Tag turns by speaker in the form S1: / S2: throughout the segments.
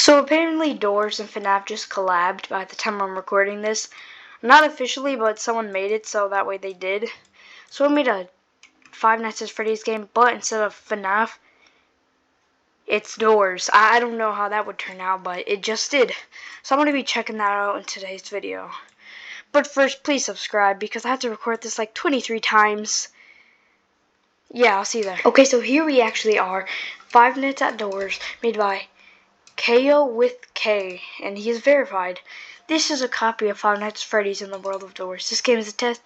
S1: So apparently Doors and Fnaf just collabed by the time I'm recording this. Not officially, but someone made it, so that way they did. So I made a Five Nights at Freddy's game, but instead of Fnaf, it's Doors. I don't know how that would turn out, but it just did. So I'm going to be checking that out in today's video. But first, please subscribe, because I have to record this like 23 times. Yeah, I'll see you there. Okay, so here we actually are. Five Nights at Doors, made by KO with K, and he is verified. This is a copy of Five Nights at Freddy's in the World of Doors. This game is a test,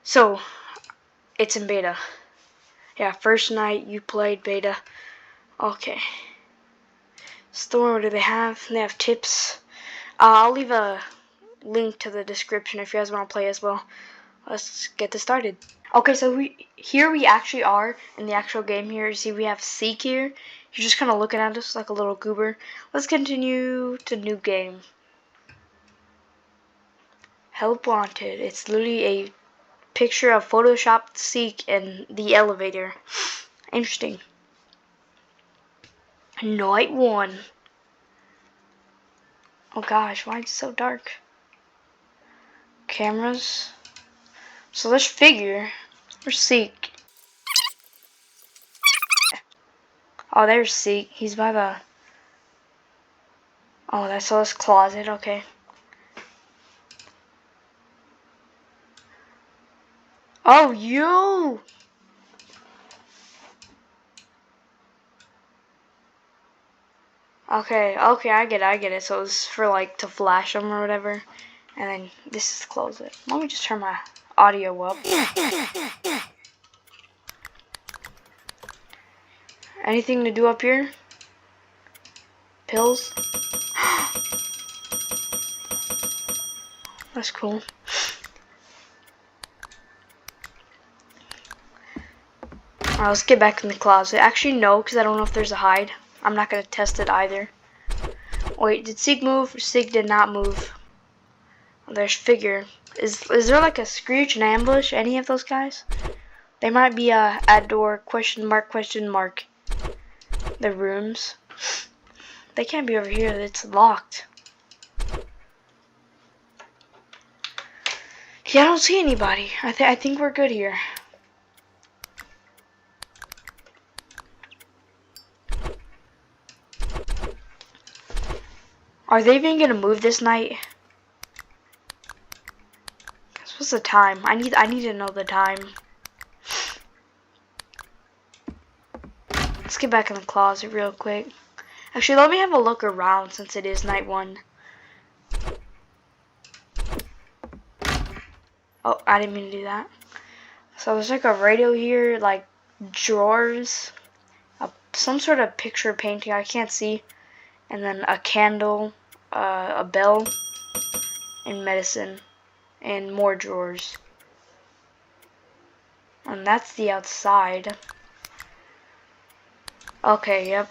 S1: so it's in beta. Yeah, first night you played beta. Okay. Store, what do they have? They have tips. I'll leave a link to the description if you guys want to play as well. Let's get this started. Okay, so here we actually are in the actual game here. You see we have Seek here. You're just kind of looking at us like a little goober. Let's continue to new game. Help wanted. It's literally a picture of photoshopped Seek in the elevator. Interesting. Night 1. Oh gosh, why is it so dark? Cameras. So let's figure. Where's Seek? Oh, there's Seek. He's by the... Oh, that's his closet. Okay. Oh, you! Okay, I get it. So it's for like to flash them or whatever. And then this is the closet. Let me just turn my audio up. Anything to do up here? Pills? That's cool. Alright, let's get back in the closet. Actually, no, because I don't know if there's a hide. I'm not going to test it either. Wait, did Seek move? Seek did not move. Oh, there's Figure. Is there like a Screech and Ambush? Any of those guys? They might be at door question mark. The rooms. They can't be over here. It's locked. Yeah, I don't see anybody. I think we're good here. Are they even gonna move this night? What's the time? I need to know the time. Let's get back in the closet real quick. Actually, let me have a look around since it is night 1. Oh, I didn't mean to do that. So there's like a radio here, like drawers, some sort of picture painting I can't see, and then a candle, a bell, and medicine, and more drawers. And that's the outside. Okay, yep.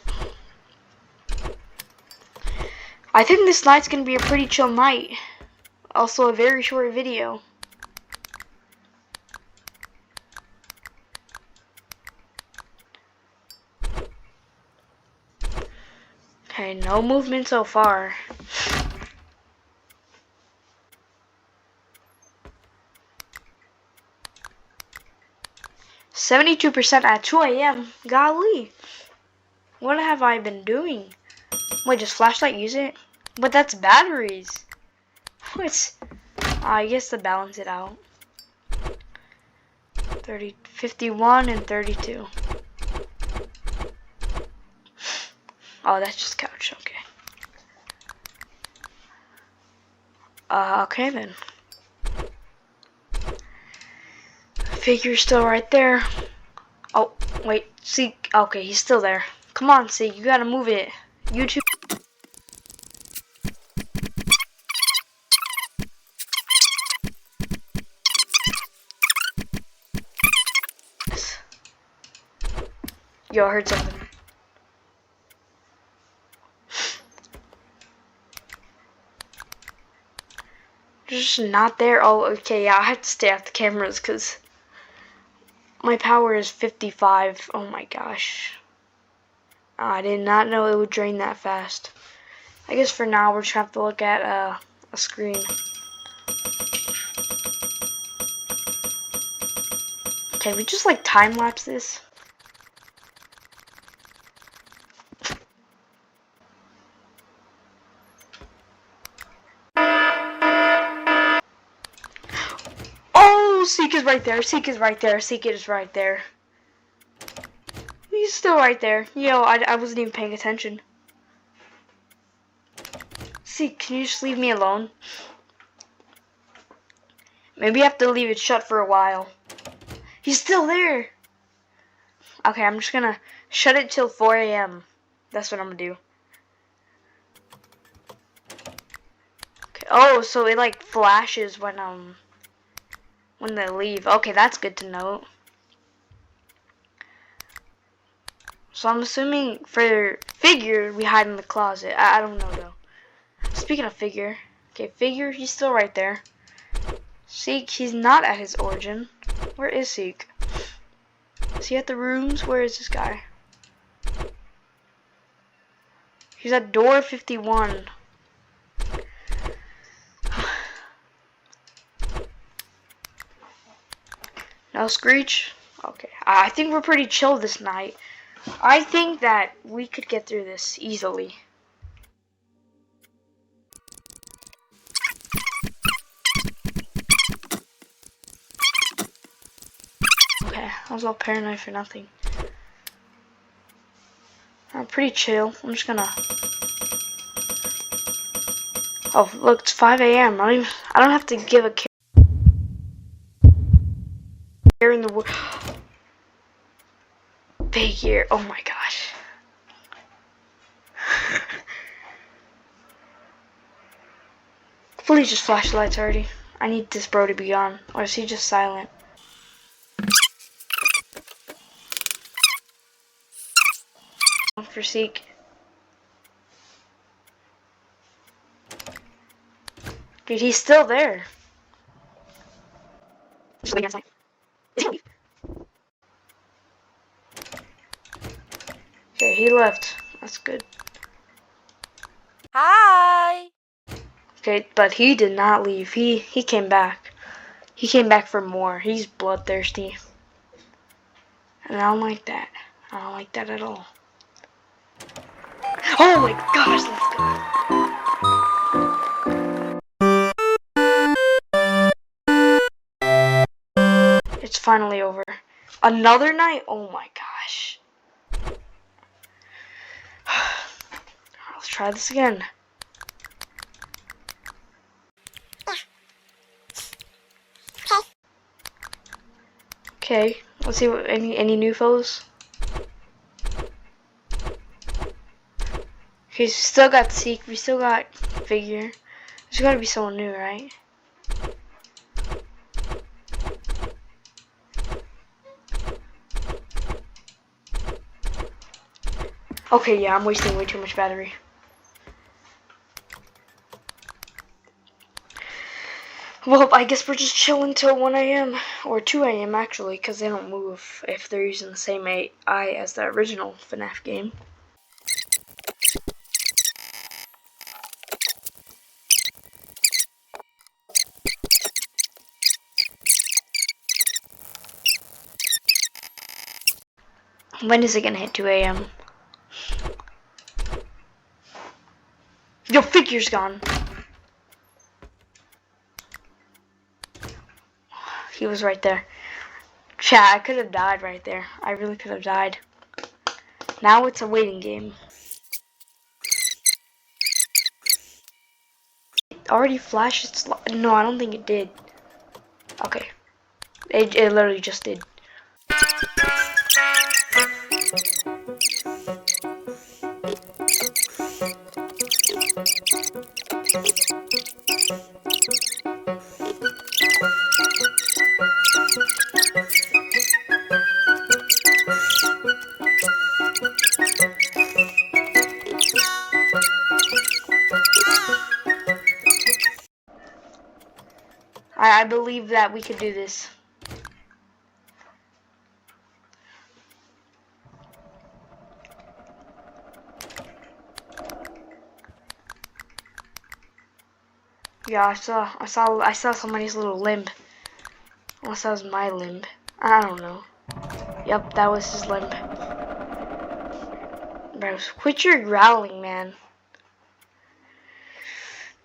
S1: I think this night's gonna be a pretty chill night. Also a very short video. Okay, no movement so far. %72% at 2 AM. Golly. What have I been doing? Wait, does flashlight use it? But that's batteries. What? I guess to balance it out. 51 and 32. Oh, that's just couch. Okay. Okay then. Figure still right there. Oh, wait. See, okay, he's still there. Come on, see, you gotta move it. YouTube. Yo, I heard something. Just not there. Oh, okay, yeah, I have to stay off the cameras because my power is 55. Oh my gosh. I did not know it would drain that fast. I guess for now we're just gonna have to look at a screen. Okay, we just like time lapse this. Oh, Seek is right there. Seek is right there. Seek is right there. He's still right there. Yo, I wasn't even paying attention. Seek, can you just leave me alone? Maybe you have to leave it shut for a while. He's still there. Okay, I'm just gonna shut it till 4 a.m. That's what I'm gonna do. Okay. Oh, so it like flashes when they leave. Okay, that's good to know. So I'm assuming for Figure we hide in the closet. I don't know though. Speaking of Figure, okay, Figure, he's still right there. Seek, he's not at his origin. Where is Seek? Is he at the rooms? Where is this guy? He's at door 51. No Screech? Okay. I think we're pretty chill this night. I think that we could get through this easily. Okay, I was all paranoid for nothing. I'm pretty chill. I'm just gonna... Oh, look, it's 5 a.m. I don't have to give a care in the world. Figure. Oh my gosh. Please just flash the lights already. I need this bro to be gone. Or is he just silent? For Seek. Dude, he's still there. Okay, he left. That's good.
S2: Hi.
S1: Okay, but he did not leave. He came back. He came back for more. He's bloodthirsty. And I don't like that. I don't like that at all. Oh my gosh, let's go. It's finally over. Another night? Oh my gosh. Let's try this again. Okay, let's see what any new foes. Okay, so still got Seek, we still got Figure. There's gotta be someone new, right? Okay, yeah, I'm wasting way too much battery. Well, I guess we're just chilling till 1 a.m. or 2 a.m. actually, because they don't move if they're using the same AI as the original Fnaf game. When is it gonna hit 2 a.m.? Yo, Figure's gone. He was right there. Chat, I could have died right there. I really could have died. Now it's a waiting game. It already flashed its... No, I don't think it did. Okay. It literally just did. I believe that we could do this. Yeah, I saw somebody's little limb. Unless that was my limb. I don't know. Yep, that was his limb. Bro, quit your growling, man.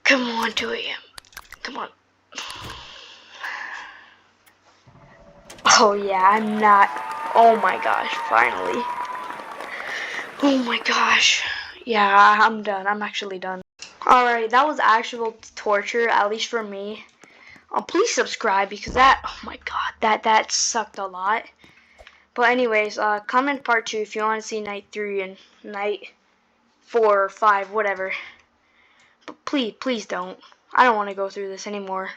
S1: Come on, do it. Come on. Oh yeah, I'm not. Oh my gosh, finally. Oh my gosh. Yeah, I'm done. I'm actually done. Alright, that was actual torture, at least for me. Please subscribe because that, oh my god, that sucked a lot. But anyways, comment part 2 if you want to see night 3 and night 4 or 5, whatever. But please don't. I don't want to go through this anymore.